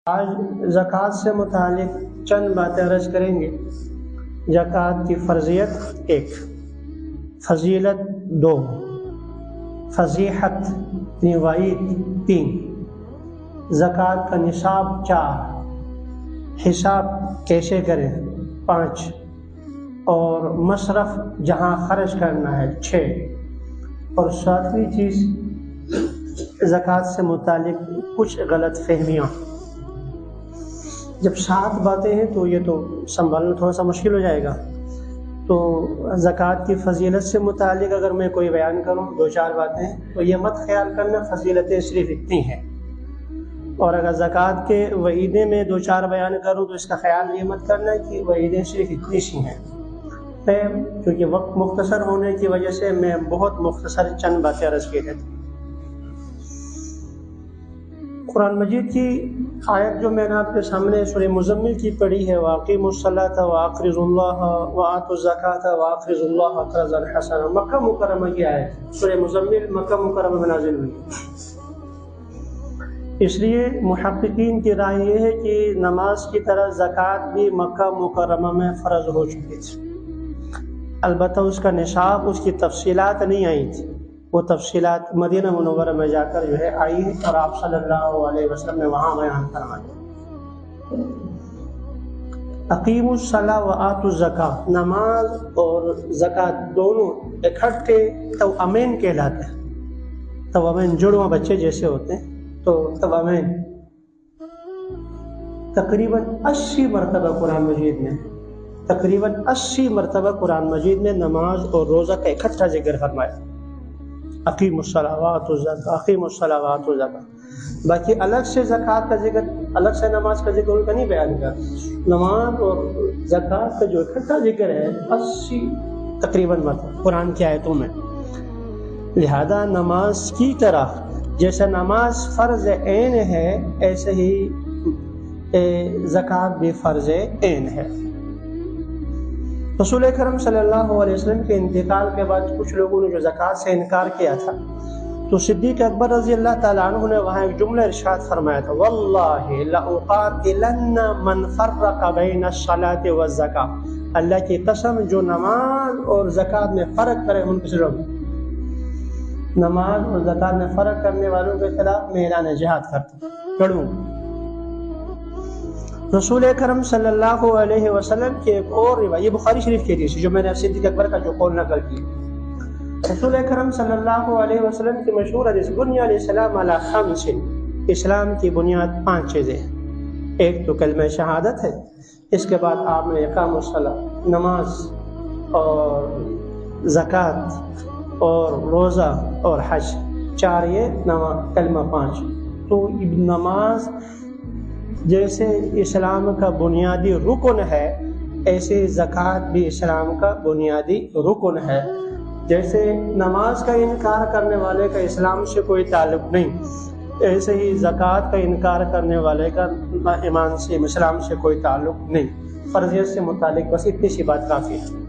آج زکوٰۃ سے متعلق چند باتیں عرض کریں گے۔ زکوٰۃ کی فرضیت 1، فضیلت 2، فضیحت یعنی وعید 3، زکوٰۃ کا نصاب 4، حساب کیسے کریں 5، اور مصرف جہاں خرچ کرنا ہے 6، اور 7ویں چیز زکوٰۃ سے متعلق کچھ غلط فہمیاں۔ جب 7 باتیں ہیں تو یہ تو سنبھالنا تھوڑا سا مشکل ہو جائے گا، تو زکوٰۃ کی فضیلت سے متعلق اگر میں کوئی بیان کروں 2-4 باتیں تو یہ مت خیال کرنا فضیلتیں صرف اتنی ہیں، اور اگر زکوٰۃ کے وعیدیں میں 2-4 بیان کروں تو اس کا خیال یہ مت کرنا کہ وعیدیں صرف اتنی سی ہیں۔ کیونکہ وقت مختصر ہونے کی وجہ سے میں بہت مختصر چند باتیں عرض کی ہیں۔ قرآن مجید کی آیت جو میں نے آپ کے سامنے سورہ مزمل کی پڑھی ہے، وَأَقِیمُوا الصَّلَاةَ وَأَقْرِضُوا اللَّهَ وَآتُوا الزَّکَاةَ وَأَقْرِضُوا اللَّهَ قَرْضًا حَسَنًا، مکہ مکرمہ کی آیت سورہ مزمل مکہ مکرمہ میں نازل ہوئی۔ اس لیے محققین کی رائے یہ ہے کہ نماز کی طرح زکوٰۃ بھی مکہ مکرمہ میں فرض ہو چکی تھی، البتہ اس کا نصاب، اس کی تفصیلات نہیں آئی تھی، وہ تفصیلات مدینہ منورہ میں جا کر جو ہے آئی ہے، اور آپ صلی اللہ علیہ وسلم نے وہاں بیان فرمایا۔ اقیموا الصلاۃ وآتوا الزکاۃ، نماز اور زکوٰۃ دونوں اکٹھے توامین کہلاتے ہیں۔ توامین جڑواں بچے جیسے ہوتے ہیں، تو توامین تقریباً 80 مرتبہ قرآن مجید میں، تقریباً 80 مرتبہ قرآن مجید میں نماز اور روزہ کا اکٹھا ذکر فرمایا۔ اقیم الصلاۃ وآتوا الزکاۃ، اقیم الصلاۃ وآتوا الزکاۃ۔ باقی الگ سے زکوٰۃ کا ذکر، الگ سے نماز کا ذکر ان کا نہیں بیان کر، نماز اور زکوٰۃ کا جو اکٹھا ذکر ہے 80 تقریباً مرتبہ قرآن کی آیتوں میں۔ لہذا نماز کی طرح جیسے نماز فرض عین ہے، ایسے ہی زکوٰۃ بھی فرض عین ہے۔ رسول اکرم صلی اللہ علیہ وسلم کے انتقال کے بعد کچھ لوگوں نے جو زکوٰۃ سے انکار کیا تھا، تو صدیق اکبر رضی اللہ تعالیٰ عنہ نے وہاں ایک جملہ ارشاد فرمایا تھا، وَاللَّهِ لَأُقَاتِلَنَّ مَنْ فَرَّقَ بَيْنَ الصَّلَاةِ وَالزَّکَاةِ، اللہ کی قسم جو نماز اور زکوٰۃ میں فرق کرے ان کے خلاف، نماز اور زکوٰۃ میں فرق کرنے والوں کے خلاف میں اعلان جہاد کرتا لڑوں۔ رسول اکرم صلی اللہ علیہ وسلم کی ایک اور روایت، یہ بخاری شریف کی حدیث ہے جو میں نے صدیق اکبر کا جو قول نقل کی، رسول اکرم صلی اللہ علیہ وسلم کی مشہور حدیث، بنی الاسلام علی 5، اسلام کی بنیاد 5 چیزیں ہیں۔ ایک تو کلمہ شہادت ہے، اس کے بعد آپ نے اقام الصلاۃ، نماز اور زکوٰۃ اور روزہ اور حج، 4 یہ کلمہ 5۔ تو نماز جیسے اسلام کا بنیادی رکن ہے، ایسے زکوٰۃ بھی اسلام کا بنیادی رکن ہے۔ جیسے نماز کا انکار کرنے والے کا اسلام سے کوئی تعلق نہیں، ایسے ہی زکوٰۃ کا انکار کرنے والے کا ایمان سے، اسلام سے کوئی تعلق نہیں۔ فرضیت سے متعلق بس اتنی سی بات کافی ہے۔